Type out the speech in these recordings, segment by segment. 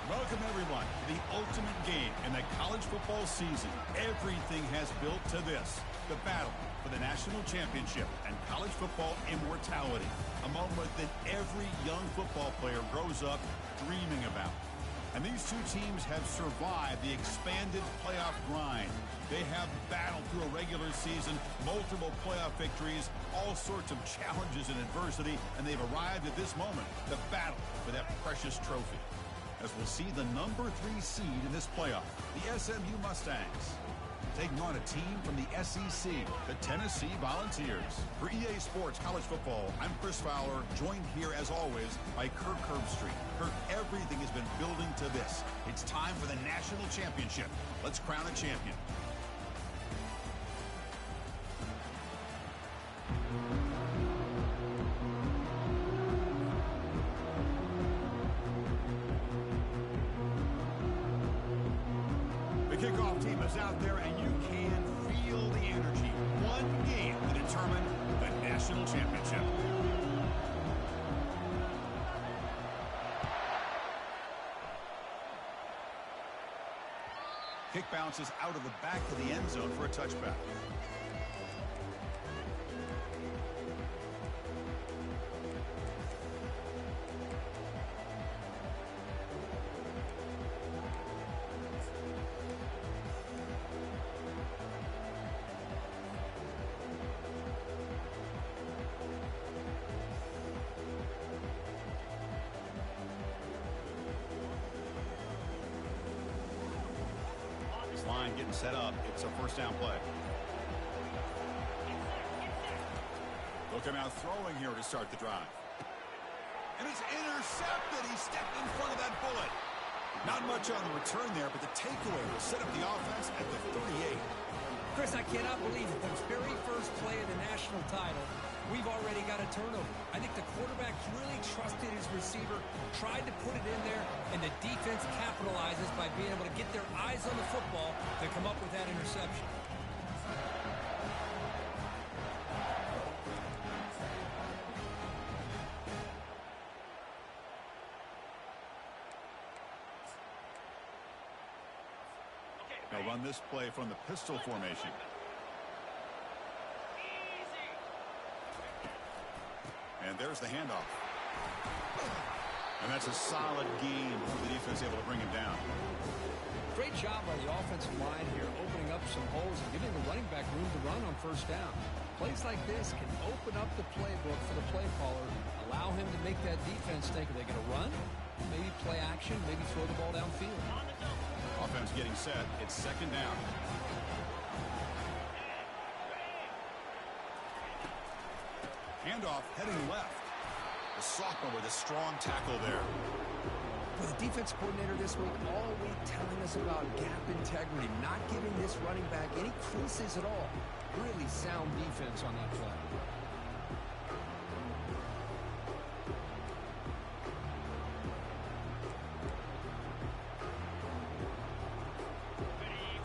Welcome, everyone, to the ultimate game in the college football season. Everything has built to this, the battle for the national championship and college football immortality, a moment that every young football player grows up dreaming about. And these two teams have survived the expanded playoff grind. They have battled through a regular season, multiple playoff victories, all sorts of challenges and adversity, and they've arrived at this moment, the battle for that precious trophy. As we'll see the number 3 seed in this playoff, the SMU Mustangs, taking on a team from the SEC, the Tennessee Volunteers. For EA Sports College Football, I'm Chris Fowler, joined here as always by Kirk Herbstreit. Kirk, everything has been building to this. It's time for the national championship. Let's crown a champion. Kickoff team is out there, and you can feel the energy. One game to determine the national championship. Kick bounces out of the back of the end zone for a touchback. Line getting set up. It's a first down play. They'll come out throwing here to start the drive. And it's intercepted. He stepped in front of that bullet. Not much on the return there, but the takeaway will set up the offense at the 38. Chris, I cannot believe it. The very first play of the national title, we've already got a turnover. I think the quarterback really trusted his receiver, tried to put it in there, and the defense capitalizes by being able to get their eyes on the football to come up with that interception. They'll run this play from the pistol formation. And there's the handoff. And that's a solid game for the defense able to bring him down. Great job by the offensive line here, opening up some holes and giving the running back room to run on first down. Plays like this can open up the playbook for the play caller, allow him to make that defense think, are they going to run? Maybe play action, maybe throw the ball downfield. Offense getting set. It's second down. Handoff heading left. The sophomore with a strong tackle there. Well, the defense coordinator this week all week telling us about gap integrity, not giving this running back any creases at all. Really sound defense on that play.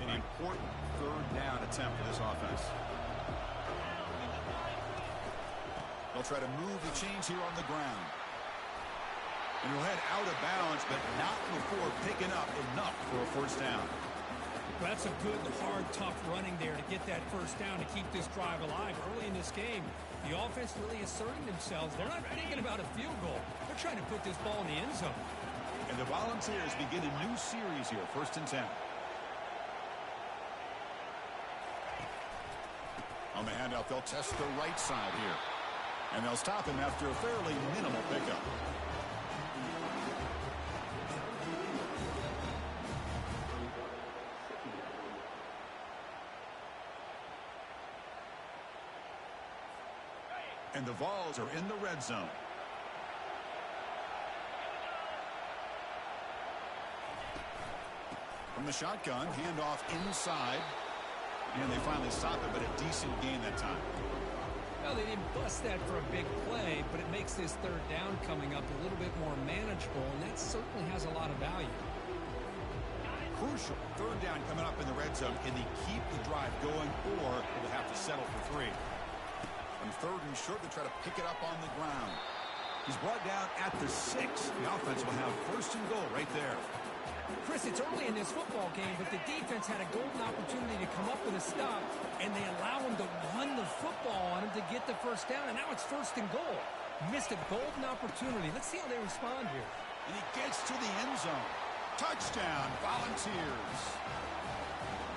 An important third down attempt for this offense. They'll try to move the chains here on the ground. And he'll head out of bounds, but not before picking up enough for a first down. Well, that's a good, hard, tough running there to get that first down to keep this drive alive. Early in this game, the offense really asserting themselves. They're not thinking about a field goal. They're trying to put this ball in the end zone. And the Volunteers begin a new series here, 1st and 10. On the handoff, they'll test the right side here. And they'll stop him after a fairly minimal pickup. And the Vols are in the red zone. From the shotgun, handoff inside. And they finally stop it, but a decent gain that time. Well, they didn't bust that for a big play, but it makes this third down coming up a little bit more manageable, and that certainly has a lot of value. Crucial third down coming up in the red zone. Can they keep the drive going, or will they have to settle for 3? On 3rd and short, they try to pick it up on the ground. He's brought down at the 6. The offense will have 1st and goal right there. Chris, it's early in this football game, but the defense had a golden opportunity to come up with a stop, and they allow him to run the football on him to get the first down, and now it's 1st and goal. Missed a golden opportunity. Let's see how they respond here. And he gets to the end zone. Touchdown, Volunteers.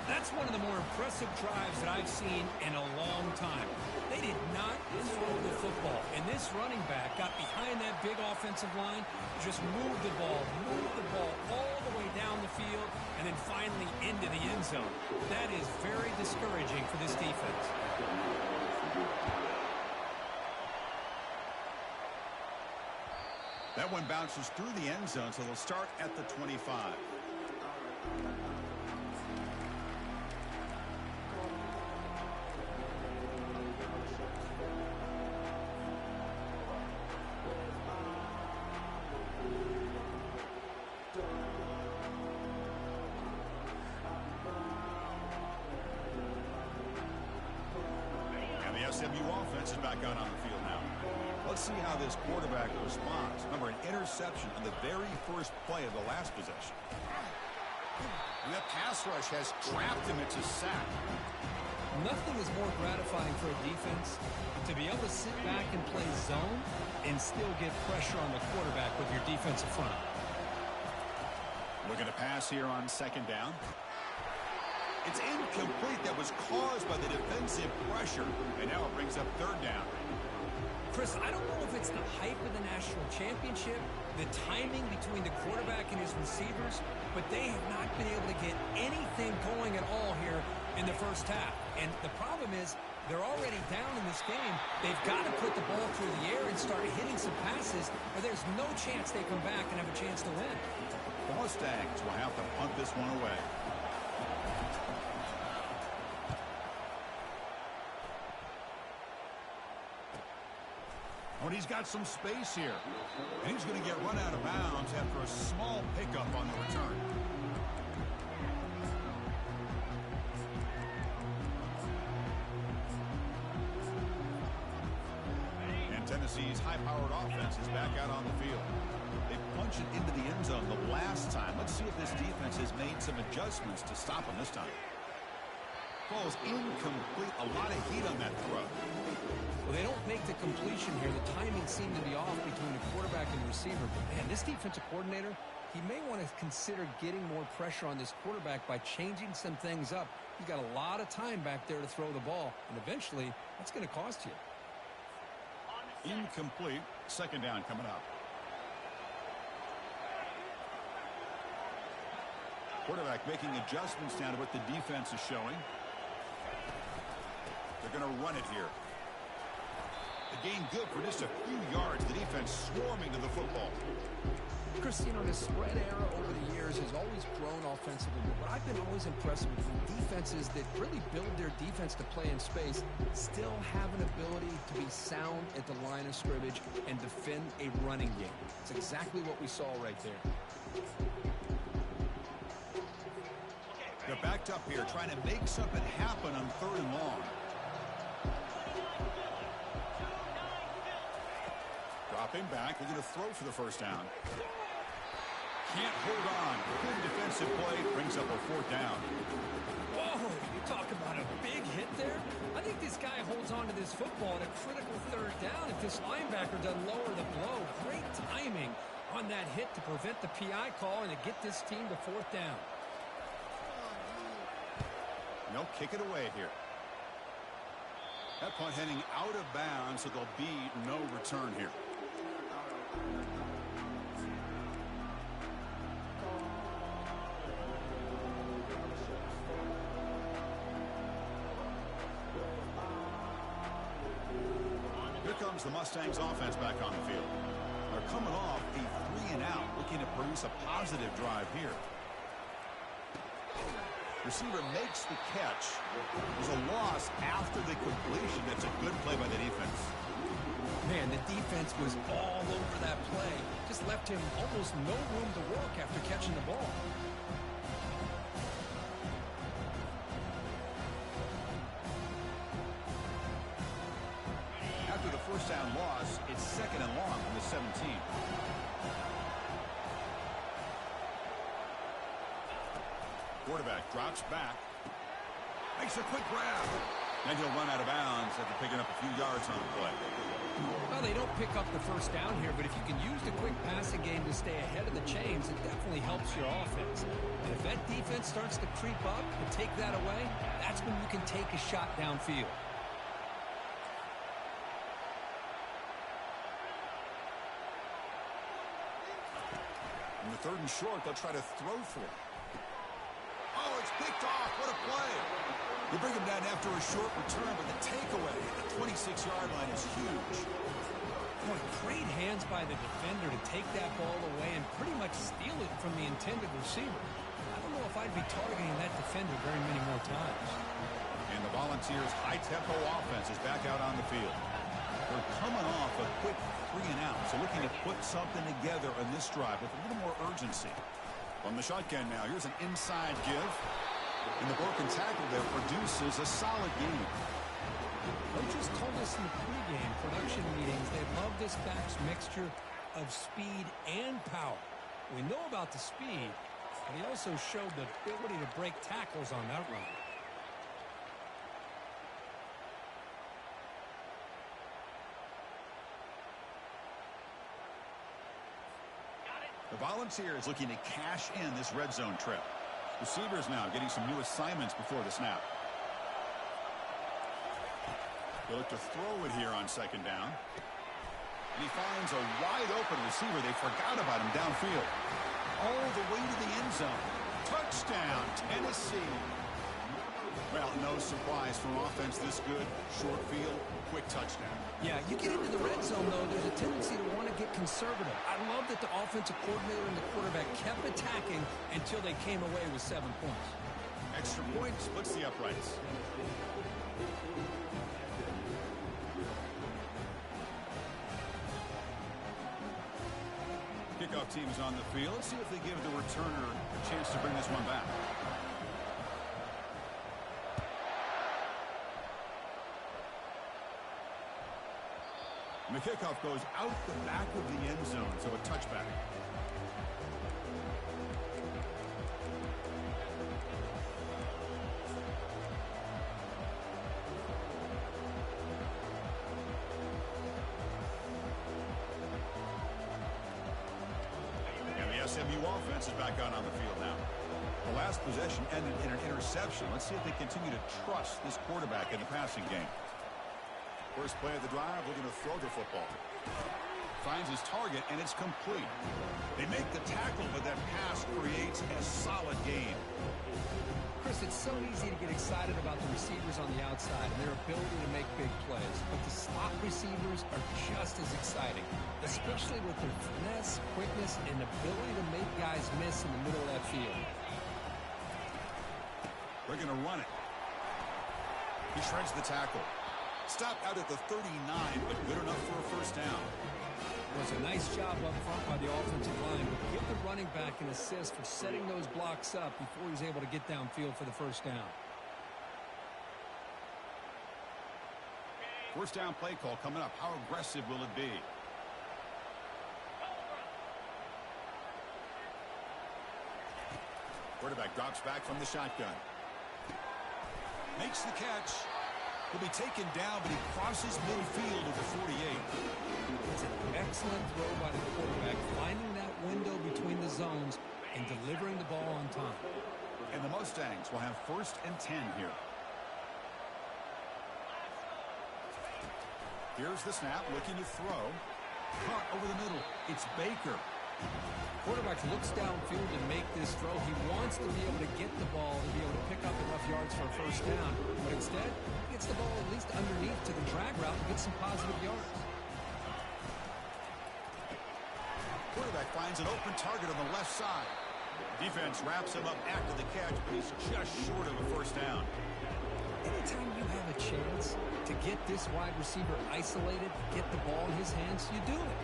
That's one of the more impressive drives that I've seen in a long time. They did not throw the football, and this running back got behind that big offensive line, just moved the ball all the way down the field, and then finally into the end zone. That is very discouraging for this defense. That one bounces through the end zone, so they'll start at the 25. And the SMU offense is back out on the field now. Let's see how this quarterback responds. Remember, an interception on the very first play of the last possession. And that pass rush has trapped him. It's a sack. Nothing is more gratifying for a defense to be able to sit back and play zone and still get pressure on the quarterback with your defensive front. Looking to pass here on 2nd down. It's incomplete. That was caused by the defensive pressure. And now it brings up 3rd down. Chris, I don't know if it's the hype of the national championship, the timing between the quarterback and his receivers, but they have not been able to get anything going at all here in the first half. And the problem is they're already down in this game. They've got to put the ball through the air and start hitting some passes, or there's no chance they come back and have a chance to win. The Mustangs will have to punt this one away. But he's got some space here. And he's going to get run out of bounds after a small pickup on the return. And Tennessee's high-powered offense is back out on the field. They punched it into the end zone the last time. Let's see if this defense has made some adjustments to stop him this time. Ball is incomplete. A lot of heat on that throw. Well, they don't make the completion here. The timing seemed to be off between the quarterback and the receiver. But, man, this defensive coordinator, he may want to consider getting more pressure on this quarterback by changing some things up. He's got a lot of time back there to throw the ball, and eventually that's going to cost you. Incomplete. 2nd down coming up. Quarterback making adjustments now to what the defense is showing. They're going to run it here. The game good for just a few yards. The defense swarming to the football. Chris, you know, the spread era over the years has always grown offensively. But what I've been always impressed with defenses that really build their defense to play in space still have an ability to be sound at the line of scrimmage and defend a running game. It's exactly what we saw right there. They're backed up here trying to make something happen on 3rd and long. Dropping back, they're going to throw for the 1st down. Can't hold on. Good defensive play, brings up a 4th down. Whoa, you talk about a big hit there? I think this guy holds on to this football at a critical 3rd down if this linebacker doesn't lower the blow. Great timing on that hit to prevent the PI call and to get this team to 4th down. No, kick it away here. That punt heading out of bounds, so there'll be no return here. Here comes the Mustangs offense back on the field. They're coming off a 3-and-out, looking to produce a positive drive here. Receiver makes the catch. There's a loss after the completion. That's a good play by the defense. Man, the defense was all over that play. Just left him almost no room to work after catching the ball. After the 1st down loss, it's 2nd and long from the 17. Quarterback drops back. Makes a quick grab. And he'll run out of bounds after picking up a few yards on the play. Well, they don't pick up the first down here, but if you can use the quick passing game to stay ahead of the chains, it definitely helps your offense. And if that defense starts to creep up and take that away, that's when you can take a shot downfield. In the 3rd and short, they'll try to throw for it. Oh, it's picked off. What a play. They bring him down after a short return, but the takeaway at the 26-yard line is huge. Boy, great hands by the defender to take that ball away and pretty much steal it from the intended receiver. I don't know if I'd be targeting that defender very many more times. And the Volunteers' high-tempo offense is back out on the field. They're coming off a quick 3-and-out, so looking to put something together on this drive with a little more urgency. On the shotgun now, here's an inside give. And the broken tackle there produces a solid game. Coaches told us in the pregame production meetings they love this back's mixture of speed and power. We know about the speed, but he also showed the ability to break tackles on that run. The Volunteers looking to cash in this red zone trip. Receivers now getting some new assignments before the snap. They look to throw it here on 2nd down. And he finds a wide open receiver. They forgot about him downfield. All the way to the end zone. Touchdown, Tennessee. Well, no surprise from offense this good. Short field, quick touchdown. Yeah, you get into the red zone, though, there's a tendency to want to get conservative. I love that the offensive coordinator and the quarterback kept attacking until they came away with 7 points. Extra point splits the uprights. Kickoff team is on the field. Let's see if they give the returner a chance to bring this one back. And the kickoff goes out the back of the end zone, so a touchback. And the SMU offense is back out on the field now. The last possession ended in an interception. Let's see if they continue to trust this quarterback in the passing game. First play of the drive, looking to throw the football. Finds his target, and it's complete. They make the tackle, but that pass creates a solid gain. Chris, it's so easy to get excited about the receivers on the outside and their ability to make big plays. But the slot receivers are just as exciting, especially with their finesse, quickness, and ability to make guys miss in the middle of that field. They're going to run it. He shreds the tackle. Stopped out at the 39, but good enough for a first down. It was a nice job up front by the offensive line, but give the running back an assist for setting those blocks up before he's able to get downfield for the first down. First down play call coming up. How aggressive will it be? Quarterback drops back from the shotgun. Makes the catch. He'll be taken down, but he crosses midfield at the 48. It's an excellent throw by the quarterback, finding that window between the zones and delivering the ball on time. And the Mustangs will have 1st and 10 here. Here's the snap, looking to throw. Caught over the middle. It's Baker. Quarterback looks downfield to make this throw. He wants to be able to get the ball to be able to pick up enough yards for a first down, but instead he gets the ball at least underneath to the drag route and gets some positive yards. Quarterback finds an open target on the left side. Defense wraps him up after the catch, but he's just short of a first down. Anytime you have a chance to get this wide receiver isolated, get the ball in his hands, you do it.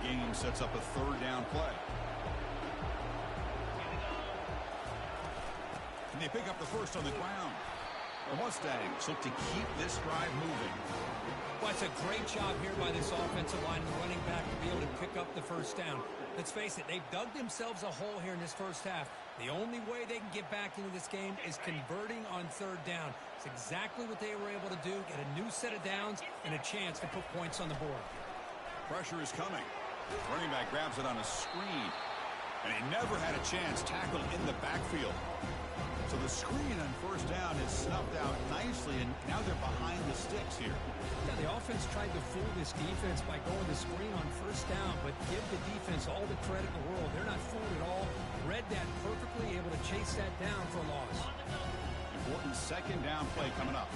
Gain sets up a 3rd down play. they pick up the first on the ground. The Mustangs look to keep this drive moving. Well, it's a great job here by this offensive line and the running back to be able to pick up the first down. Let's face it, they've dug themselves a hole here in this first half. The only way they can get back into this game is converting on third down. It's exactly what they were able to do, get a new set of downs and a chance to put points on the board. Pressure is coming. Running back grabs it on a screen. And he never had a chance tackled in the backfield. So the screen on first down is snuffed out nicely, and now they're behind the sticks here. Yeah, the offense tried to fool this defense by going the screen on first down, but give the defense all the credit in the world. They're not fooled at all. Read that perfectly, able to chase that down for a loss. Important second down play coming up.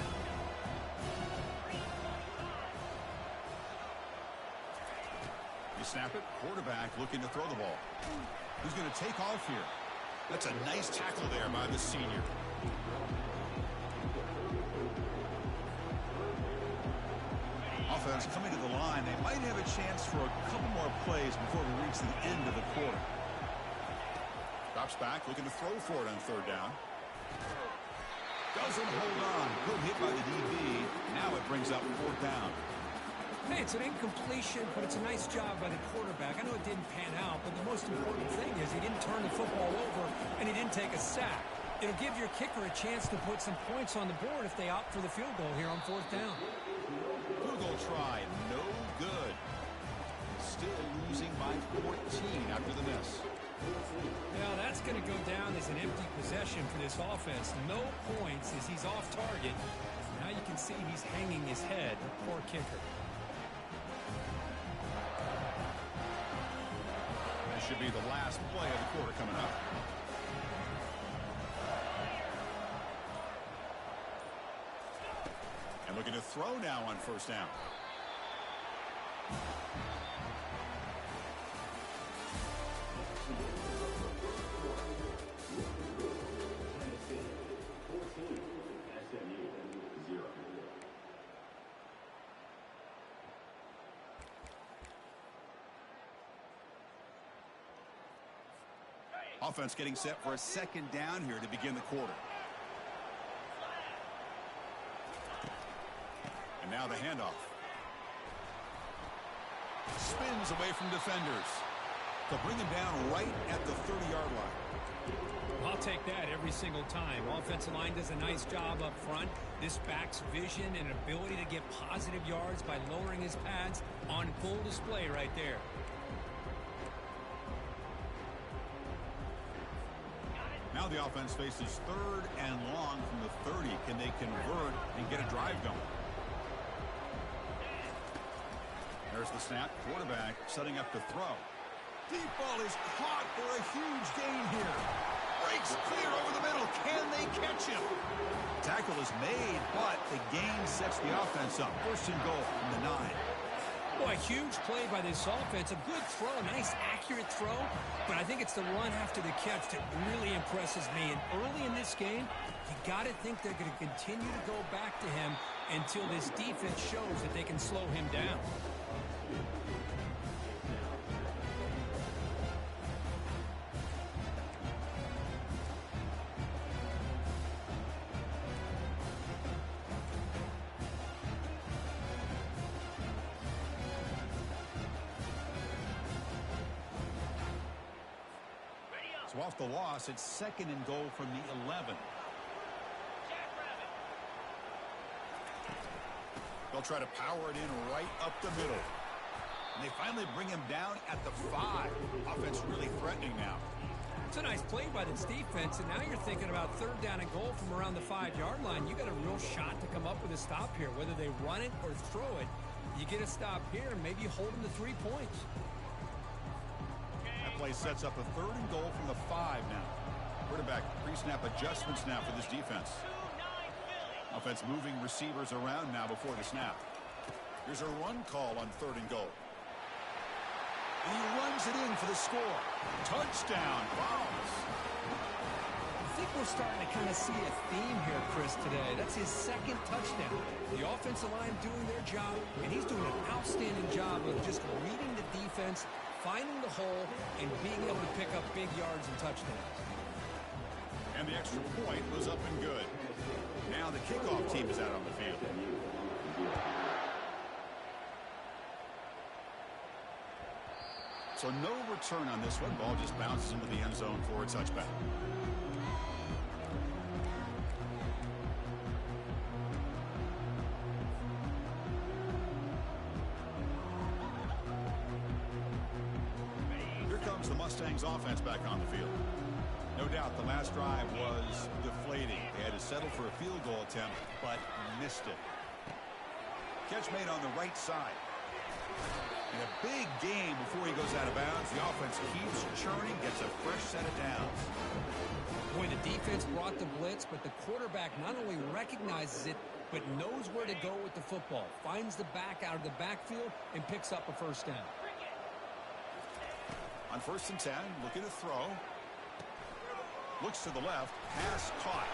You snap it, quarterback looking to throw the ball. Who's going to take off here? That's a nice tackle there by the senior. Offense coming to the line. They might have a chance for a couple more plays before we reach the end of the quarter. Drops back, looking to throw for it on third down. Doesn't hold on. Good hit by the DB. Now it brings up fourth down. Hey, it's an incompletion, but it's a nice job by the quarterback. I know it didn't pan out, but the most important thing is he didn't turn the football over and he didn't take a sack. It'll give your kicker a chance to put some points on the board if they opt for the field goal here on fourth down. Field goal try, no good. Still losing by 14 after the miss. Now that's going to go down as an empty possession for this offense. No points as he's off target. Now you can see he's hanging his head. Poor kicker. This should be the last play of the quarter coming up. And looking to throw now on first down. Offense getting set for a second down here to begin the quarter. And now the handoff. Spins away from defenders. They'll bring him down right at the 30-yard line. I'll take that every single time. Offensive line does a nice job up front. This back's vision and ability to get positive yards by lowering his pads on full display right there. Now the offense faces third and long from the 30. Can they convert and get a drive going? There's the snap. Quarterback setting up to throw. Deep ball is caught for a huge gain here. Breaks clear over the middle. Can they catch him? Tackle is made, but the gain sets the offense up. First and goal from the 9. Boy, a huge play by this offense. A good throw, nice accurate throw. But I think it's the run after the catch that really impresses me. And early in this game, you got to think they're going to continue to go back to him until this defense shows that they can slow him down. So off the loss, it's second and goal from the 11. They'll try to power it in right up the middle. And they finally bring him down at the 5. Offense really threatening now. It's a nice play by this defense, and now you're thinking about third down and goal from around the 5-yard line. You got a real shot to come up with a stop here. Whether they run it or throw it, you get a stop here and maybe hold them to 3 points. That play sets up a third and goal from the 5 now. Quarterback pre-snap adjustments now for this defense. Offense moving receivers around now before the snap. Here's a run call on third and goal. And he runs it in for the score. Touchdown, Browns. I think we're starting to kind of see a theme here, Chris, today. That's his second touchdown. The offensive line doing their job, and he's doing an outstanding job of just reading the defense, finding the hole, and being able to pick up big yards and touchdowns. And the extra point was up and good. Now the kickoff team is out on the field. So no return on this one. Ball just bounces into the end zone for a touchback. Here comes the Mustangs offense back on the field. No doubt the last drive was deflating. They had to settle for a field goal attempt, but missed it. Catch made on the right side. In a big game before he goes out of bounds, the offense keeps churning, gets a fresh set of downs. Boy, the defense brought the blitz, but the quarterback not only recognizes it, but knows where to go with the football. Finds the back out of the backfield and picks up a first down. On 1st and 10, looking to throw. Looks to the left, pass caught.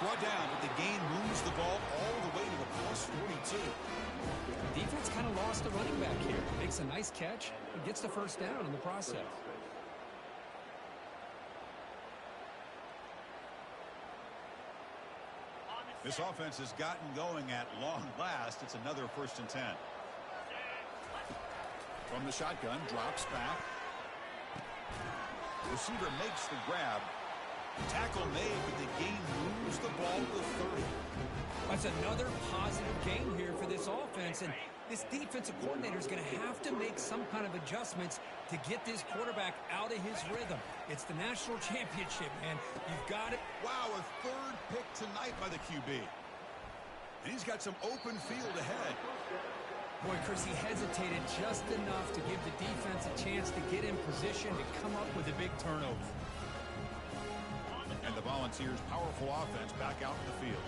Brought down, but the gain moves the ball all the way to the +42. The defense kind of lost the running back here. Makes a nice catch and gets the first down in the process. This offense has gotten going at long last. It's another 1st and 10. From the shotgun, drops back. Receiver makes the grab. Tackle made, but the gain moves the ball to 30. That's another positive gain here for this offense, and this defensive coordinator is going to have to make some kind of adjustments to get this quarterback out of his rhythm. It's the national championship, man. You've got it. Wow, a 3rd pick tonight by the QB. And he's got some open field ahead. Boy, Chris, he hesitated just enough to give the defense a chance to get in position to come up with a big turnover. And the Volunteers' powerful offense back out in the field.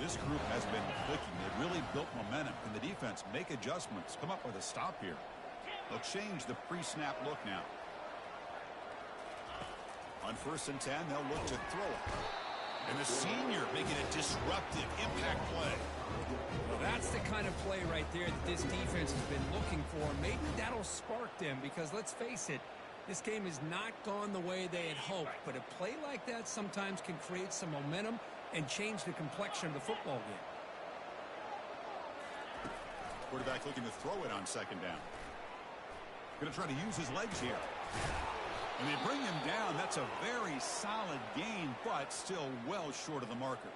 This group has been clicking. They've really built momentum. Can the defense make adjustments? Come up with a stop here. They'll change the pre-snap look now. On 1st and 10, they'll look to throw it. And the senior making a disruptive impact play. Well, that's the kind of play right there that this defense has been looking for. Maybe that'll spark them because, let's face it, this game has not gone the way they had hoped. But a play like that sometimes can create some momentum and change the complexion of the football game. Quarterback looking to throw it on 2nd down. Going to try to use his legs here. And they bring him down. That's a very solid gain, but still well short of the marker.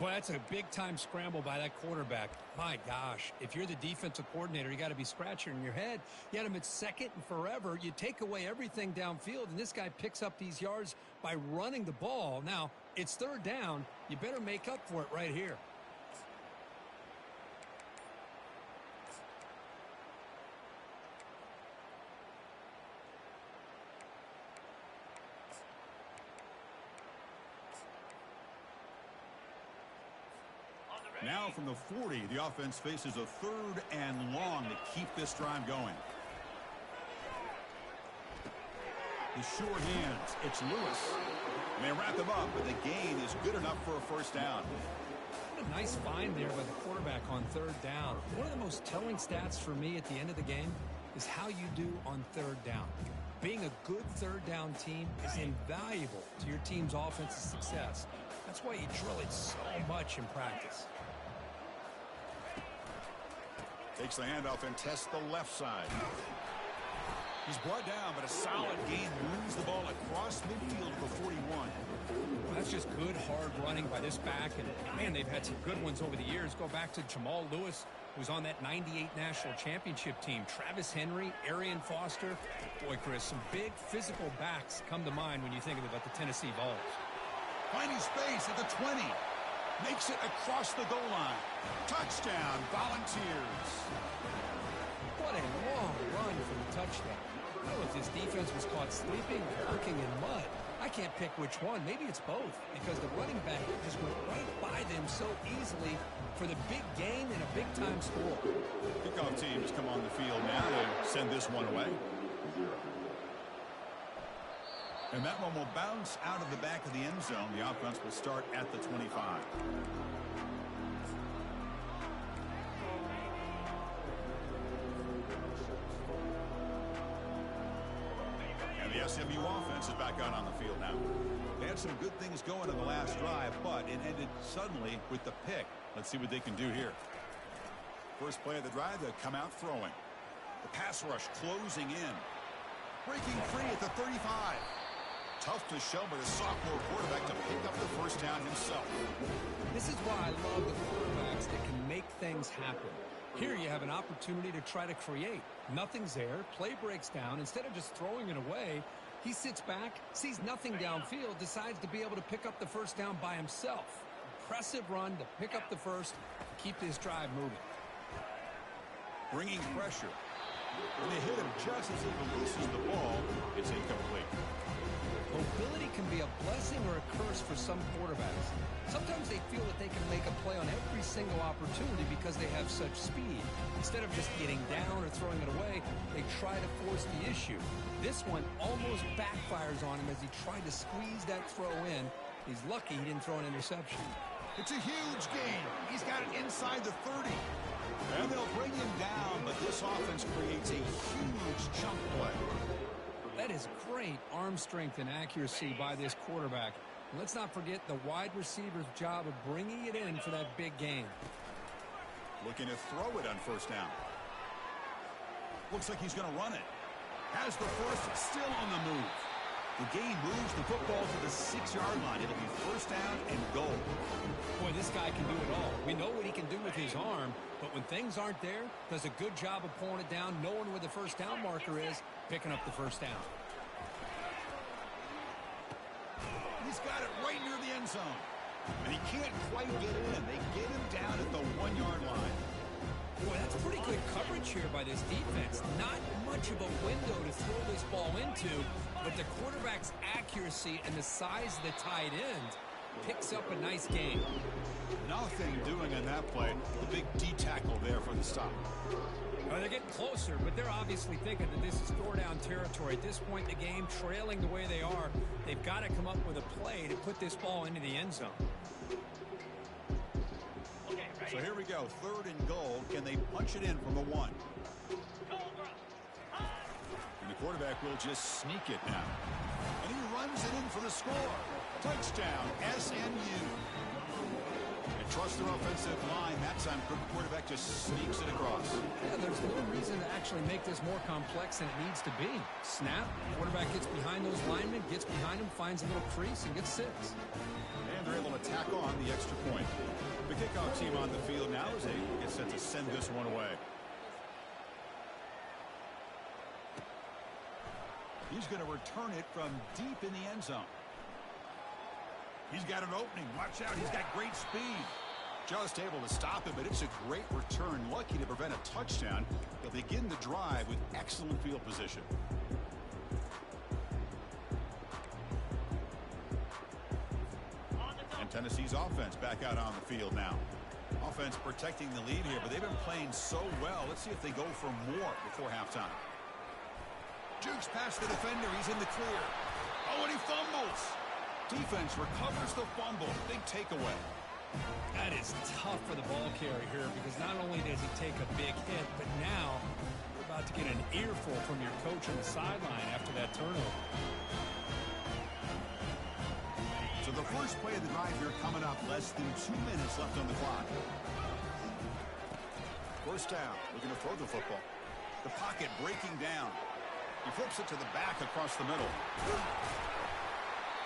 Boy, that's a big-time scramble by that quarterback. My gosh, if you're the defensive coordinator, you got to be scratching your head. You had him at 2nd and forever. You take away everything downfield, and this guy picks up these yards by running the ball. Now, it's 3rd down. You better make up for it right here. Now from the 40, the offense faces a 3rd and long to keep this drive going. The sure hands, it's Lewis. And they wrap him up, but the gain is good enough for a 1st down. What a nice find there by the quarterback on 3rd down. One of the most telling stats for me at the end of the game is how you do on 3rd down. Being a good 3rd down team is invaluable to your team's offensive success. That's why you drill it so much in practice. Takes the handoff and tests the left side. He's brought down, but a solid gain moves the ball across midfield to the 41. Well, that's just good, hard running by this back. And, man, they've had some good ones over the years. Go back to Jamal Lewis, who's on that 98 national championship team. Travis Henry, Arian Foster. Boy, Chris, some big physical backs come to mind when you think about the Tennessee Vols. Finding space at the 20. Makes it across the goal line. Touchdown, Volunteers. What a long run for the touchdown. I don't know if this defense was caught sleeping or working in mud. I can't pick which one. Maybe it's both, because the running back just went right by them so easily for the big gain and a big-time score. Kickoff teams come on the field now to send this one away. And that one will bounce out of the back of the end zone. The offense will start at the 25. And the The SMU offense is back out on the field now. They had some good things going in the last drive, but it ended suddenly with the pick. Let's see what they can do here. First play of the drive, they come out throwing. The pass rush closing in. Breaking free at the 35. Tough to show by the sophomore quarterback to pick up the first down himself. This is why I love the quarterbacks that can make things happen. Here you have an opportunity to try to create. Nothing's there. Play breaks down. Instead of just throwing it away, he sits back, sees nothing downfield, decides to be able to pick up the first down by himself. Impressive run to pick up the first, keep this drive moving. Bringing pressure. When they hit him just as he releases the ball, it's incomplete. Mobility can be a blessing or a curse for some quarterbacks. Sometimes they feel that they can make a play on every single opportunity because they have such speed. Instead of just getting down or throwing it away, they try to force the issue. This one almost backfires on him as he tried to squeeze that throw in. He's lucky he didn't throw an interception. It's a huge gain. He's got it inside the 30. And they'll bring him down, but this offense creates a huge chunk play. That is great arm strength and accuracy by this quarterback. Let's not forget the wide receiver's job of bringing it in for that big game. Looking to throw it on first down. Looks like he's going to run it. Has the first, still on the move. The game moves the football to the 6-yard line. It'll be first down and goal. Boy, this guy can do it all. We know what he can do with his arm, but when things aren't there, does a good job of pulling it down, knowing where the first down marker is, picking up the first down. He's got it right near the end zone. And he can't quite get in. They get him down at the 1-yard line. Boy, that's pretty good coverage here by this defense. Not much of a window to throw this ball into, but the quarterback's accuracy and the size of the tight end picks up a nice game. Nothing doing on that play. The big D tackle there for the stop. Well, they're getting closer, but they're obviously thinking that this is four-down territory. At this point in the game, trailing the way they are, they've got to come up with a play to put this ball into the end zone. So here we go, 3rd and goal. Can they punch it in from the 1? And the quarterback will just sneak it now. And he runs it in for the score. Touchdown, SMU. And trust their offensive line. That time, the quarterback just sneaks it across. Yeah, there's no reason to actually make this more complex than it needs to be. Snap, quarterback gets behind those linemen, gets behind them, finds a little crease, and gets 6. And they're able to tack on the extra point. The kickoff team on the field now as they get set to send this one away. He's going to return it from deep in the end zone. He's got an opening. Watch out. He's got great speed. Just able to stop it, but it's a great return. Lucky to prevent a touchdown. They'll begin the drive with excellent field position. And Tennessee's offense back out on the field now. Offense protecting the lead here, but they've been playing so well. Let's see if they go for more before halftime. Jukes past the defender. He's in the clear. Oh, and he fumbles. Defense recovers the fumble. Big takeaway. That is tough for the ball carrier here because not only does he take a big hit, but now you're about to get an earful from your coach on the sideline after that turnover. So the first play of the drive here coming up. Less than 2 minutes left on the clock. First down. Looking to throw the football. The pocket breaking down. He flips it to the back across the middle.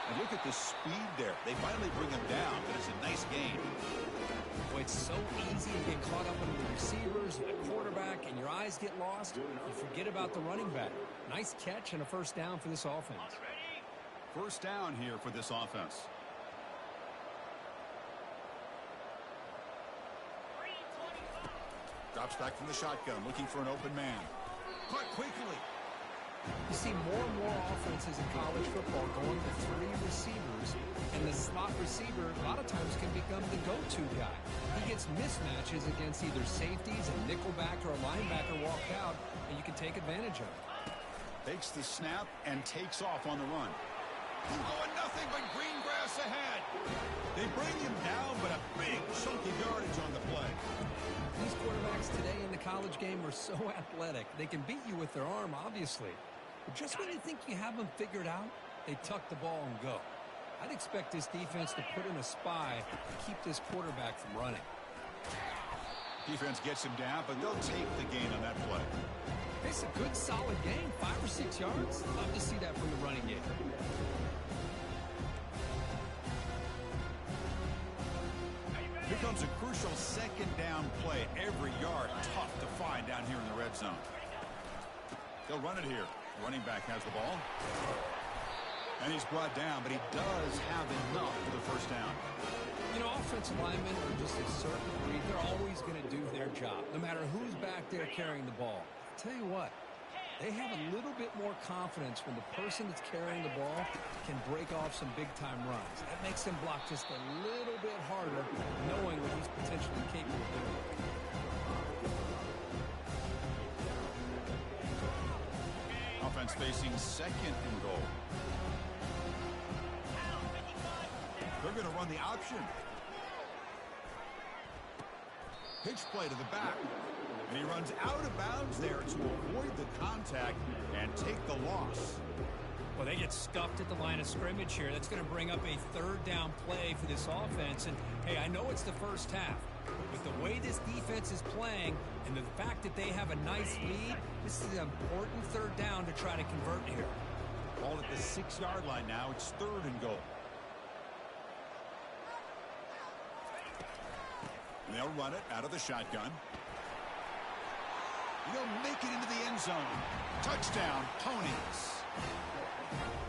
And look at the speed there. They finally bring him down, but it's a nice gain. Boy, it's so easy to get caught up in the receivers, the quarterback, and your eyes get lost. You forget about the running back. Nice catch and a first down for this offense. First down here for this offense. Drops back from the shotgun, looking for an open man. Caught quickly. You see more and more offenses in college football going with 3 receivers, and the slot receiver a lot of times can become the go-to guy. He gets mismatches against either safeties, a nickelback, or a linebacker walked out, and you can take advantage of it. Takes the snap and takes off on the run. Oh, and nothing but green grass ahead. They bring him down, but a big chunky yardage on the play. These quarterbacks today in the college game are so athletic. They can beat you with their arm, obviously. But just when you think you have them figured out, they tuck the ball and go. I'd expect this defense to put in a spy to keep this quarterback from running. Defense gets him down, but they'll take the gain on that play. It's a good, solid game. 5 or 6 yards. Love to see that from the running game. Here comes a crucial second down play. Every yard tough to find down here in the red zone. They'll run it here. Running back has the ball. And he's brought down, but he does have enough for the first down. You know, offensive linemen are just a certain breed. They're always going to do their job, no matter who's back there carrying the ball. I'll tell you what, they have a little bit more confidence when the person that's carrying the ball can break off some big-time runs. That makes them block just a little bit harder, knowing what he's potentially capable of doing. Offense facing second and goal. They're going to run the option. Pitch play to the back. And he runs out of bounds there to avoid the contact and take the loss. Well, they get stuffed at the line of scrimmage here. That's going to bring up a third down play for this offense. And, hey, I know it's the first half, but the way this defense is playing and the fact that they have a nice lead, this is an important third down to try to convert here. Ball at the 6-yard line now. It's third and goal. They'll run it out of the shotgun. They'll make it into the end zone. Touchdown, Ponies.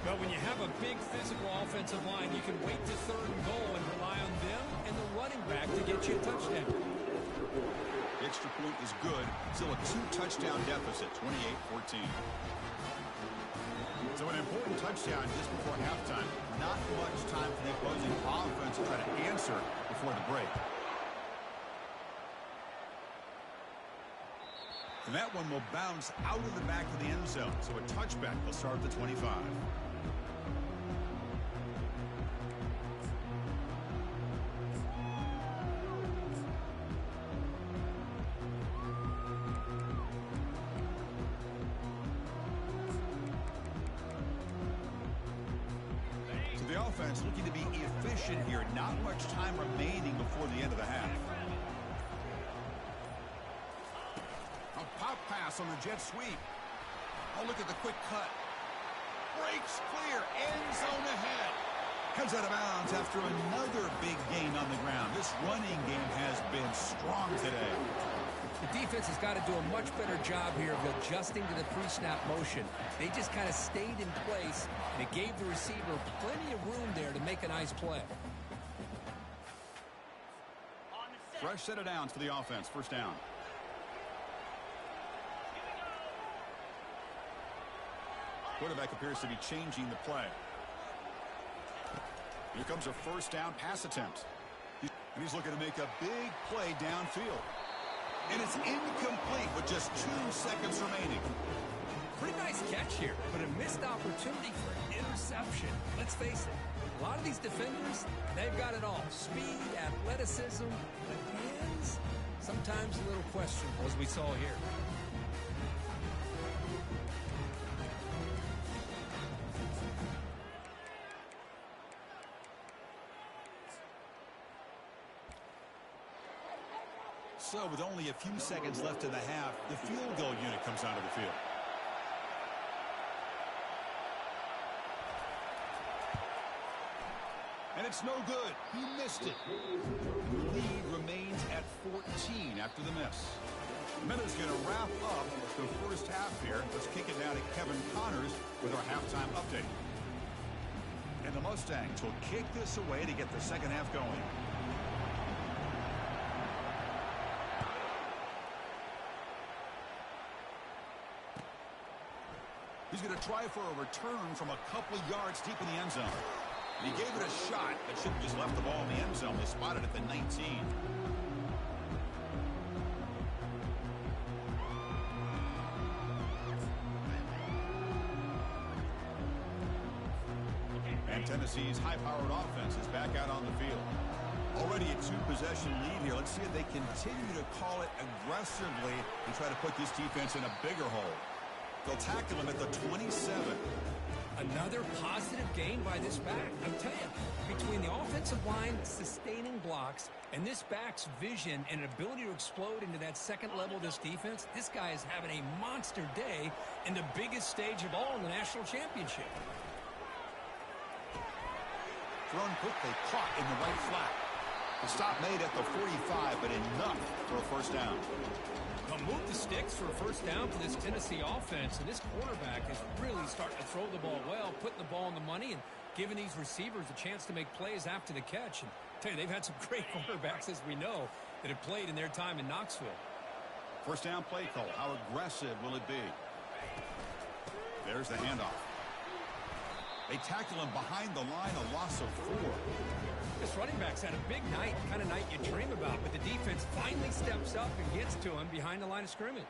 But when you have a big physical offensive line, you can wait to third and goal and rely on them and the running back to get you a touchdown. The extra point is good. Still a 2-touchdown deficit, 28-14. So an important touchdown just before halftime. Not much time for the opposing offense to try to answer before the break. And that one will bounce out of the back of the end zone. So a touchback will start at the 25. So the offense looking to be efficient here. Not much time remaining before the end of the half. Pop pass on the jet sweep. Oh, look at the quick cut. Breaks clear. End zone ahead. Comes out of bounds after another big gain on the ground. This running game has been strong today. The defense has got to do a much better job here of adjusting to the pre-snap motion. They just kind of stayed in place, and it gave the receiver plenty of room there to make a nice play. Fresh set of downs for the offense. First down. Quarterback appears to be changing the play. Here comes a first down pass attempt. And he's looking to make a big play downfield. And it's incomplete with just 2 seconds remaining. Pretty nice catch here, but a missed opportunity for an interception. Let's face it, a lot of these defenders, they've got it all. Speed, athleticism, but hands, sometimes a little questionable, as we saw here. So with only a few seconds left in the half, the field goal unit comes onto the field. And it's no good. He missed it. The lead remains at 14 after the miss. Minutes going to wrap up the first half here. Let's kick it now to Kevin Connors with our halftime update. And the Mustangs will kick this away to get the second half going. He's going to try for a return from a couple yards deep in the end zone. And he gave it a shot, but should have just left the ball in the end zone. They spotted at the 19. And Tennessee's high-powered offense is back out on the field. Already a 2-possession lead here. Let's see if they continue to call it aggressively and try to put this defense in a bigger hole. They'll tackle him at the 27. Another positive gain by this back. I tell you, between the offensive line sustaining blocks and this back's vision and ability to explode into that second level of this defense, this guy is having a monster day in the biggest stage of all in the national championship. Thrown quickly, caught in the right flat. The stop made at the 45, but enough for a first down. They'll move the sticks for a first down for this Tennessee offense, and this quarterback is really starting to throw the ball well, putting the ball on the money, and giving these receivers a chance to make plays after the catch. And I tell you, they've had some great quarterbacks, as we know, that have played in their time in Knoxville. First down play call. How aggressive will it be? There's the handoff. They tackle him behind the line, a loss of 4. This running back's had a big night, kind of night you dream about, but the defense finally steps up and gets to him behind the line of scrimmage.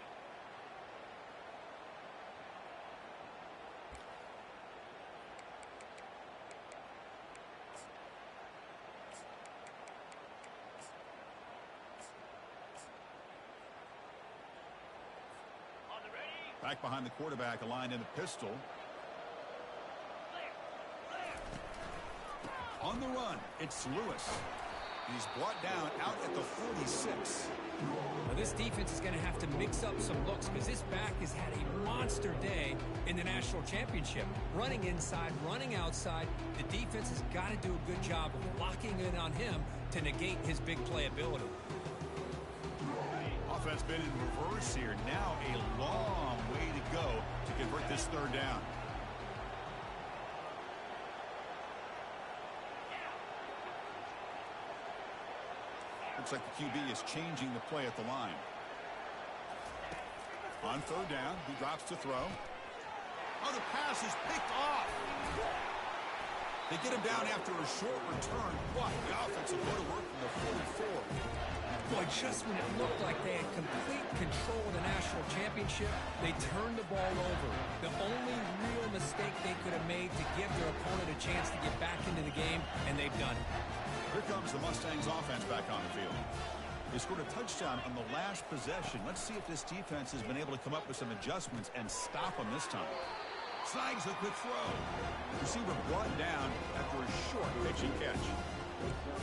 Back behind the quarterback, aligned in the pistol. On the run, it's Lewis. He's brought down out at the 46. Well, this defense is going to have to mix up some looks because this back has had a monster day in the national championship. Running inside, running outside. The defense has got to do a good job of locking in on him to negate his big play ability. Offense been in reverse here. Now a long way to go to convert this third down. Looks like the QB is changing the play at the line. On third down, he drops to throw. Oh, the pass is picked off. They get him down after a short return, but the offense will go to work from the 44. Boy, just when it looked like they had complete control of the national championship, they turned the ball over. The only real mistake they could have made to give their opponent a chance to get back into the game, and they've done it. Here comes the Mustangs offense back on the field. They scored a touchdown on the last possession. Let's see if this defense has been able to come up with some adjustments and stop them this time. Snags a quick throw. Receiver brought down after a short pitch and catch.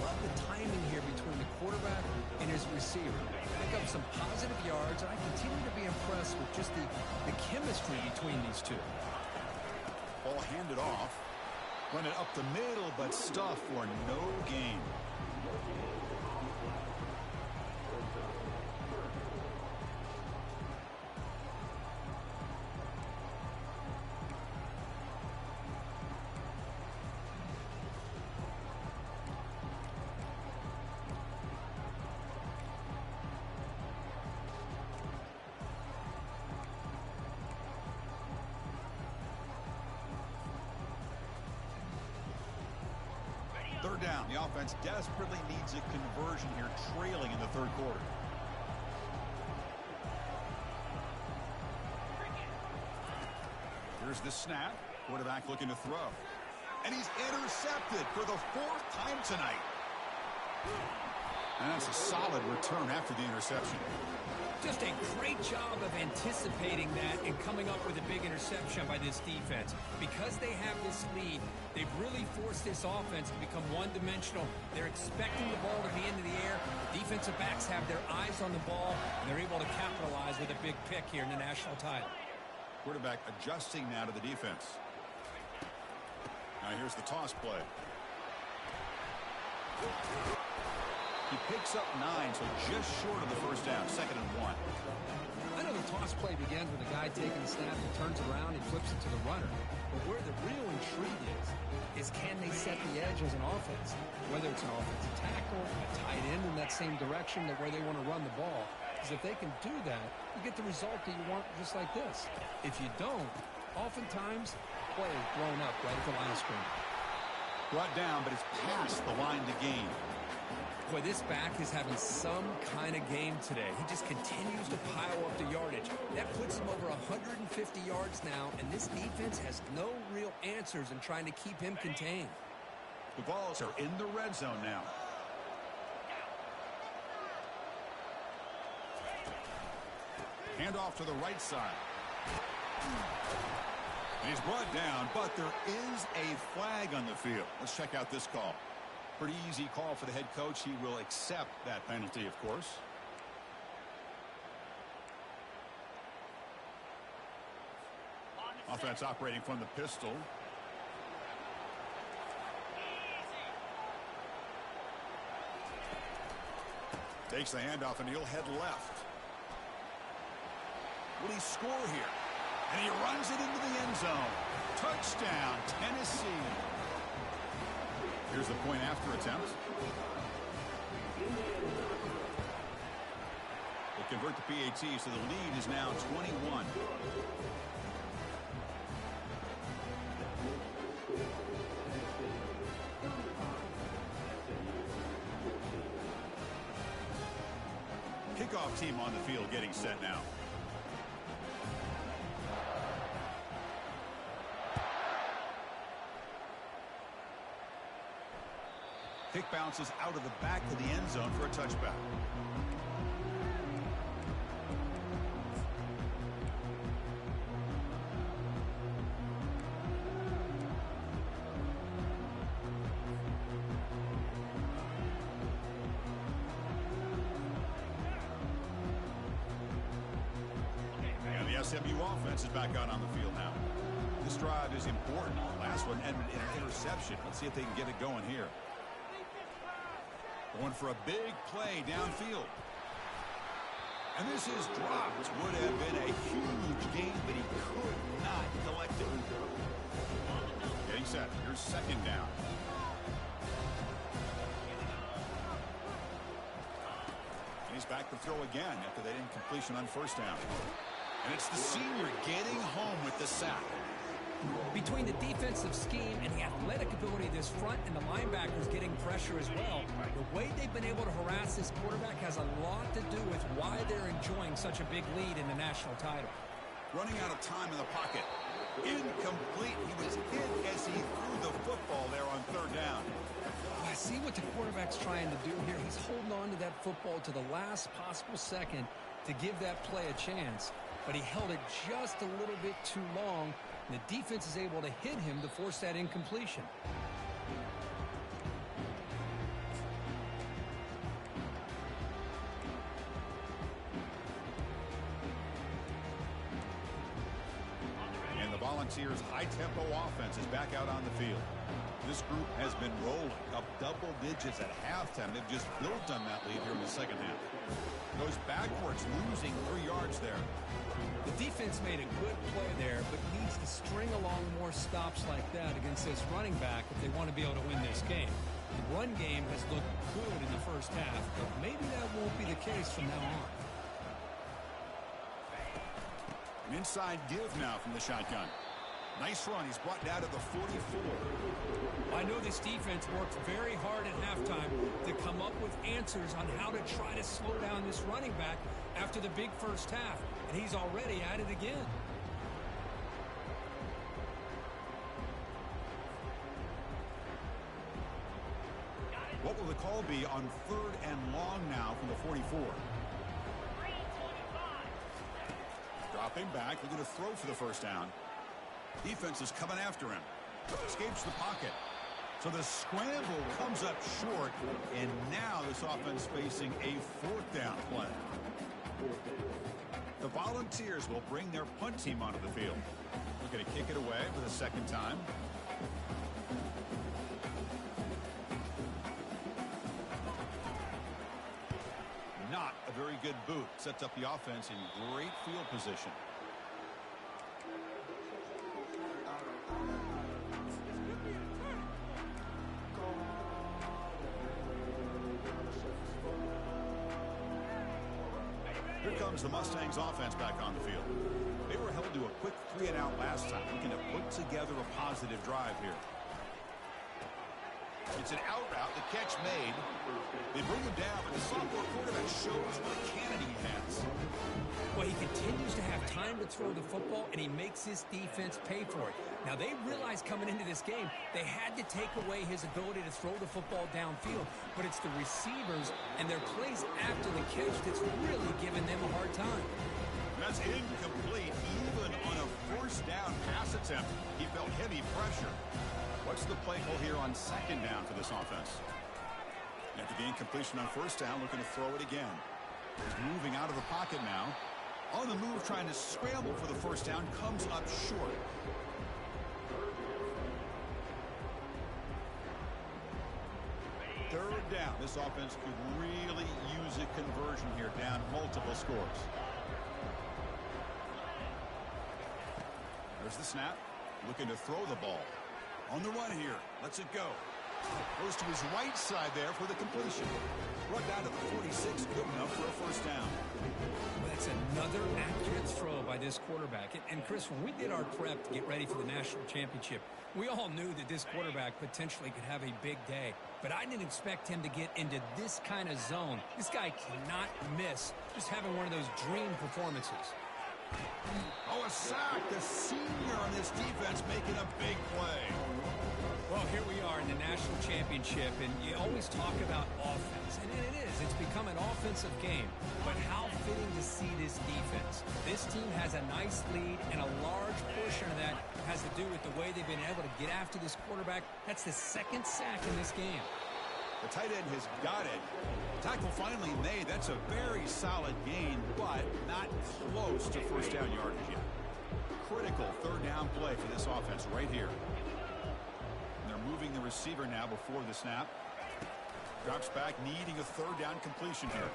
Love the timing here between the quarterback and his receiver. Pick up some positive yards, and I continue to be impressed with just the chemistry between these two. Ball handed off. Run it up the middle, but stuff for no gain. Third down. The offense desperately needs a conversion here, trailing in the third quarter. Here's the snap. Quarterback looking to throw. And he's intercepted for the 4th time tonight. And that's a solid return after the interception. Just a great job of anticipating that and coming up with a big interception by this defense. Because they have this lead, they've really forced this offense to become one-dimensional. They're expecting the ball to be into the air. The defensive backs have their eyes on the ball, and they're able to capitalize with a big pick here in the national title. Quarterback adjusting now to the defense. Now here's the toss play. He picks up 9, so just short of the first down. 2nd and 1. I know the toss play begins with a guy taking the snap and turns around and flips it to the runner. But where the real intrigue is can they set the edge as an offense? Whether it's an offensive tackle, a tight end in that same direction that where they want to run the ball. Because if they can do that, you get the result that you want just like this. If you don't, oftentimes, play is blown up right at the line of scrimmage. Brought down, but it's past the line to gain. Boy, this back is having some kind of game today. He just continues to pile up the yardage. That puts him over 150 yards now, and this defense has no real answers in trying to keep him contained. The balls are in the red zone now. Handoff to the right side. And he's brought down, but there is a flag on the field. Let's check out this call. Pretty easy call for the head coach. He will accept that penalty, of course. Offense operating from the pistol. Takes the handoff, and he'll head left. Will he score here? And he runs it into the end zone. Touchdown, Tennessee. Here's the point after attempt. They convert the PAT, so the lead is now 21. Kickoff team on the field getting set now. Kick bounces out of the back of the end zone for a touchback. And the SMU offense is back out on the field now. This drive is important. Last one ended in an interception. Let's see if they can get it going here. Going for a big play downfield. And this is dropped. Would have been a huge gain, but he could not collect it. Getting set. Here's second down. And he's back to throw again after that incompletion on first down. And it's the senior getting home with the sack. Between the defensive scheme and the athletic ability of this front and the linebackers getting pressure as well, the way they've been able to harass this quarterback has a lot to do with why they're enjoying such a big lead in the national title. Running out of time in the pocket. Incomplete. He was hit as he threw the football there on third down. I see what the quarterback's trying to do here. He's holding on to that football to the last possible second to give that play a chance. But he held it just a little bit too long. And the defense is able to hit him to force that incompletion. And the Volunteers' high-tempo offense is back out on the field. This group has been rolling up double digits at halftime. They've just built on that lead here in the second half. Goes backwards, losing 3 yards there. The defense made a good play there, but needs to string along more stops like that against this running back if they want to be able to win this game. The run game has looked good in the first half, but maybe that won't be the case from now on. An inside give now from the shotgun. Nice run. He's brought down to the 44. I know this defense worked very hard at halftime to come up with answers on how to try to slow down this running back after the big first half, and he's already at it again. What will the call be on third and long now from the 44? Dropping back, looking to throw for the first down. Defense is coming after him. Escapes the pocket. So the scramble comes up short, and now this offense facing a fourth down play. The Volunteers will bring their punt team onto the field. Looking to kick it away for the second time. Not a very good boot. Sets up the offense in great field position. Here comes the Mustangs offense back on the field. They were held to a quick 3-and-out last time, looking to put together a positive drive here. It's an out route, the catch made. They bring him down, but the sophomore quarterback shows what a cannon he has. Well, he continues to have time to throw the football, and he makes his defense pay for it. Now, they realized coming into this game, they had to take away his ability to throw the football downfield, but it's the receivers and their plays after the catch that's really giving them a hard time. That's incomplete, even attempt. He felt heavy pressure. What's the play call here on second down for this offense? After gain completion on first down, looking to throw it again. He's moving out of the pocket now. On the move, trying to scramble for the first down, comes up short. Third down. This offense could really use a conversion here, down multiple scores. There's the snap. Looking to throw the ball. On the run here. Lets it go. Goes to his right side there for the completion. Brought down to the 46. Good enough for a first down. That's another accurate throw by this quarterback. And Chris, when we did our prep to get ready for the national championship, we all knew that this quarterback potentially could have a big day. But I didn't expect him to get into this kind of zone. This guy cannot miss just having one of those dream performances. Oh, a sack. The senior on this defense making a big play. Well, here we are in the national championship, and you always talk about offense, and it is. It's become an offensive game. But how fitting to see this defense. This team has a nice lead, and a large portion of that has to do with the way they've been able to get after this quarterback. That's the second sack in this game. The tight end has got it. Tackle finally made. That's a very solid gain, but not close to first down yardage yet. Critical third down play for this offense right here. Moving the receiver now before the snap. Drops back, needing a third down completion here.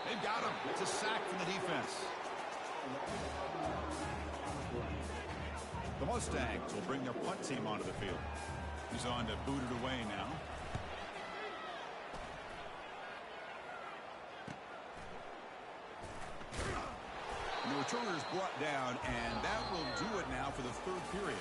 They've got him. It's a sack from the defense. The Mustangs will bring their punt team onto the field. He's on to boot it away now. And the returner is brought down, and that will do it now for the third period.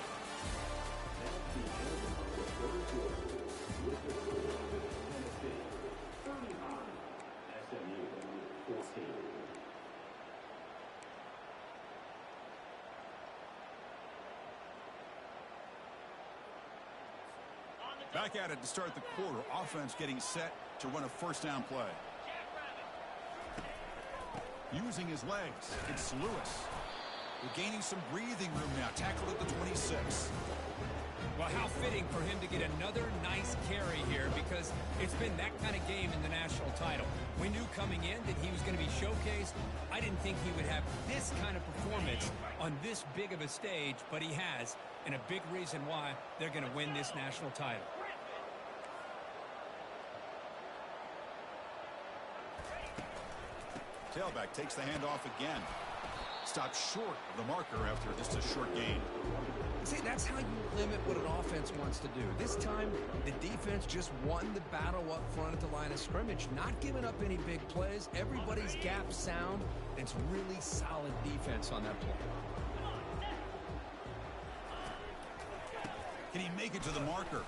Back at it to start the quarter. Offense getting set to run a first down play. Using his legs. It's Lewis. We're gaining some breathing room now. Tackled at the 26. Well, how fitting for him to get another nice carry here, because it's been that kind of game in the national title. We knew coming in that he was going to be showcased. I didn't think he would have this kind of performance on this big of a stage, but he has, and a big reason why they're going to win this national title. Tailback takes the handoff again. Stopped short of the marker after just a short gain. See, that's how you limit what an offense wants to do. This time, the defense just won the battle up front at the line of scrimmage, not giving up any big plays. Everybody's gap sound. It's really solid defense on that play. Can he make it to the marker?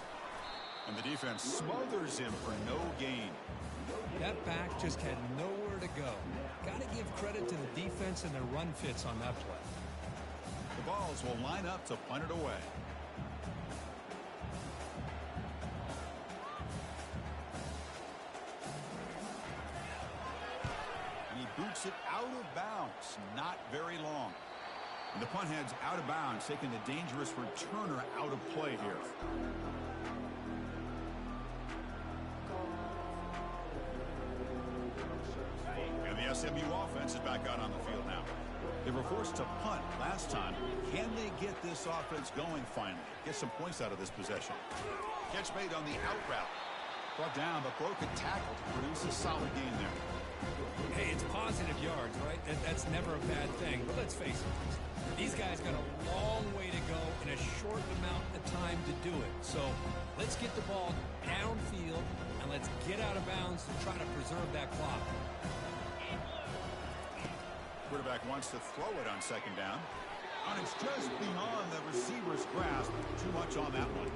And the defense smothers him for no gain. That back just had nowhere to go. Got to give credit to the defense and their run fits on that play. The Vols will line up to punt it away. And he boots it out of bounds. Not very long. And the punt heads out of bounds, taking the dangerous returner out of play here. SMU offense is back out on the field now. They were forced to punt last time. Can they get this offense going finally? Get some points out of this possession. Catch made on the out route. Brought down, but broken tackle to produce a solid gain there. Hey, it's positive yards, right? That's never a bad thing. But let's face it, these guys got a long way to go in a short amount of time to do it. So let's get the ball downfield, and let's get out of bounds to try to preserve that clock. Quarterback wants to throw it on second down. And it's just beyond the receiver's grasp. Too much on that one.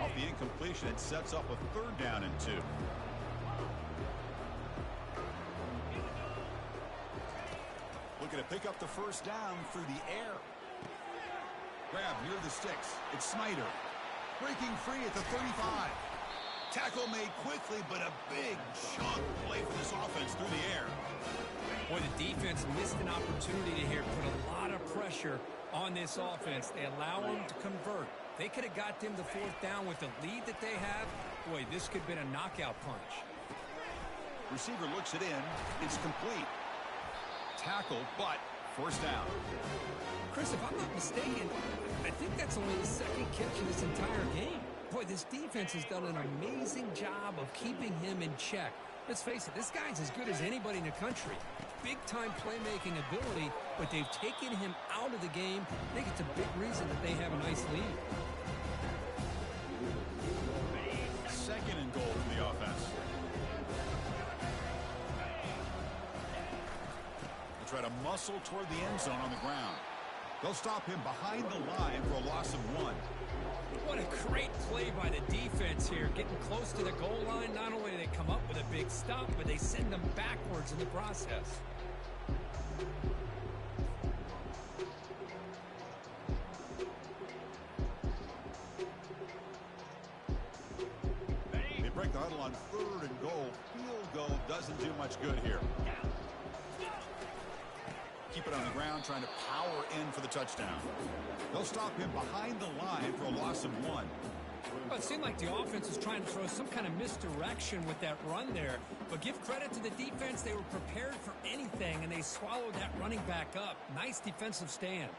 Off the incompletion, it sets up a third down and 2. Looking to pick up the first down through the air. Grab near the sticks. It's Snyder. Breaking free at the 35. Tackle made quickly, but a big chunk play for this offense through the air. Boy, the defense missed an opportunity to here, put a lot of pressure on this offense. They allow them to convert. They could have got them to fourth down with the lead that they have. Boy, this could have been a knockout punch. Receiver looks it in. It's complete. Tackle, but first down. Chris, if I'm not mistaken, I think that's only his second catch in this entire game. Boy, this defense has done an amazing job of keeping him in check. Let's face it, this guy's as good as anybody in the country. Big-time playmaking ability, but they've taken him out of the game. I think it's a big reason that they have a nice lead. Second and goal for the offense. They try to muscle toward the end zone on the ground. They'll stop him behind the line for a loss of 1. What a great play by the defense here. Getting close to the goal line, not only do they come up with a big stop, but they send them backwards in the process. They break the huddle on third and goal. Field goal doesn't do much good here. Keep it on the ground, trying to power in for the touchdown. They'll stop him behind the line for a loss of 1. Well, it seemed like the offense was trying to throw some kind of misdirection with that run there. But give credit to the defense. They were prepared for anything, and they swallowed that running back up. Nice defensive stand.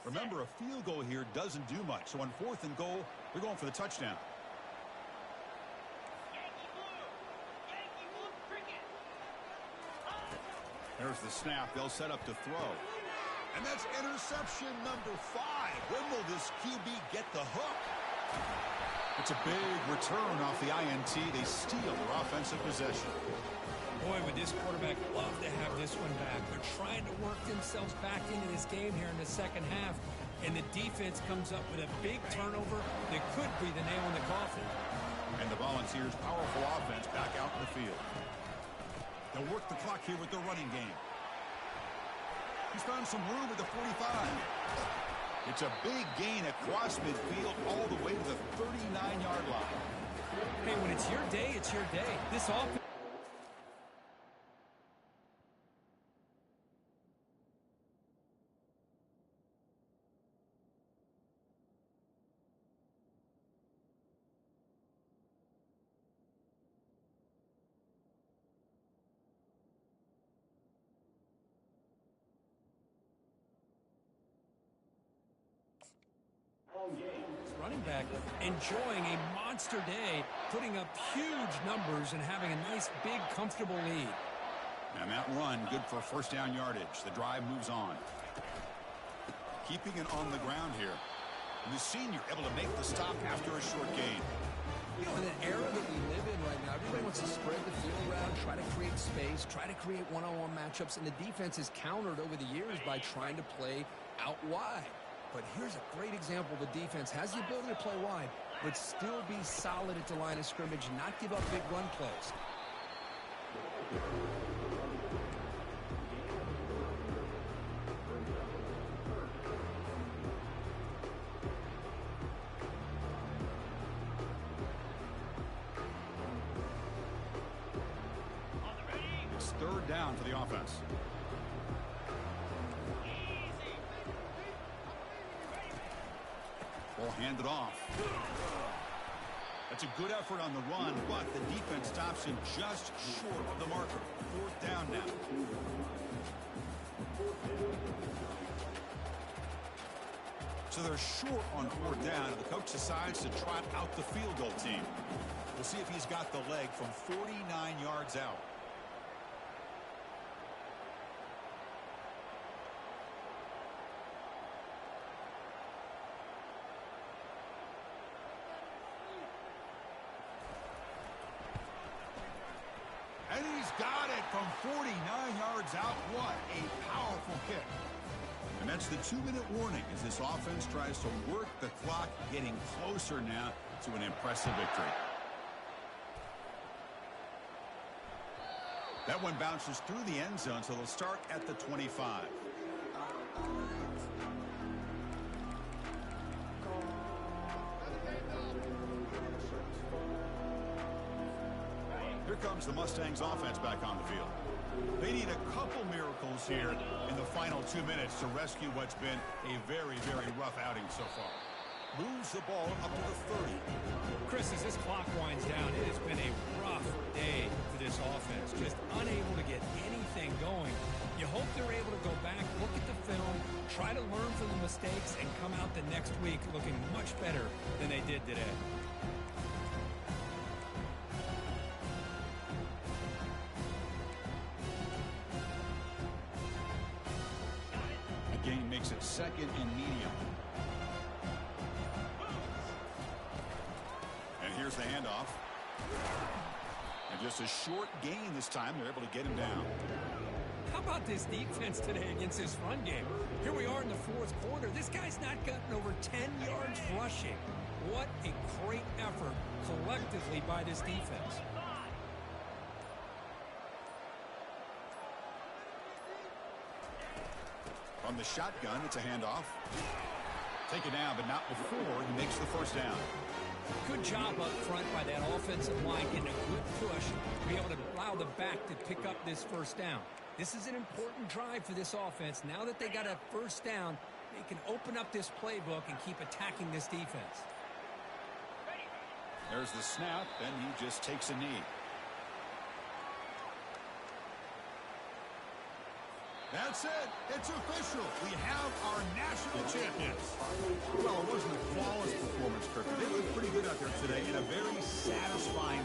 Remember, a field goal here doesn't do much. So on fourth and goal, they're going for the touchdown. There's the snap. They'll set up to throw. And that's interception number 5. When will this QB get the hook? It's a big return off the INT. They steal their offensive possession. Boy, would this quarterback love to have this one back. They're trying to work themselves back into this game here in the second half. And the defense comes up with a big turnover that could be the nail in the coffin. And the Volunteers' powerful offense back out in the field. They'll work the clock here with their running game. He's found some room at the 45. It's a big gain across midfield all the way to the 39-yard line. Hey, when it's your day, it's your day. This offense... running back enjoying a monster day, putting up huge numbers and having a nice, big, comfortable lead. And that run, good for first down yardage. The drive moves on. Keeping it on the ground here. And the senior able to make the stop after a short gain. You know, in the era that we live in right now, everybody wants to spread the field around, try to create space, try to create one-on-one matchups, and the defense is countered over the years by trying to play out wide. But here's a great example. The defense has the ability to play wide, but still be solid at the line of scrimmage, not give up big run plays. It's third down for the offense. Ball handed off. That's a good effort on the run, but the defense stops him just short of the marker. Fourth down now. So they're short on fourth down, and the coach decides to trot out the field goal team. We'll see if he's got the leg from 49 yards out. And he's got it from 49 yards out. What a powerful kick. And that's the 2-minute warning as this offense tries to work the clock, getting closer now to an impressive victory. That one bounces through the end zone, so they'll start at the 25. comes the Mustangs offense back on the field. They need a couple miracles here in the final 2 minutes to rescue what's been a very, very rough outing so far. Moves the ball up to the 30. Chris, as this clock winds down, it has been a rough day for this offense. Just unable to get anything going. You hope they're able to go back, look at the film, try to learn from the mistakes, and come out the next week looking much better than they did today. The game makes it second and medium. And here's the handoff. And just a short gain this time. They're able to get him down. How about this defense today against this run game? Here we are in the fourth quarter. This guy's not gotten over 10 yards rushing. What a great effort collectively by this defense. From the shotgun, it's a handoff. Take it down, but not before he makes the first down. Good job up front by that offensive line, getting a good push to be able to allow the back to pick up this first down. This is an important drive for this offense. Now that they got a first down, they can open up this playbook and keep attacking this defense. There's the snap, and he just takes a knee. That's it. It's official. We have our national champions. Well, it wasn't a flawless performance, Kirk. They looked pretty good out there today in a very satisfying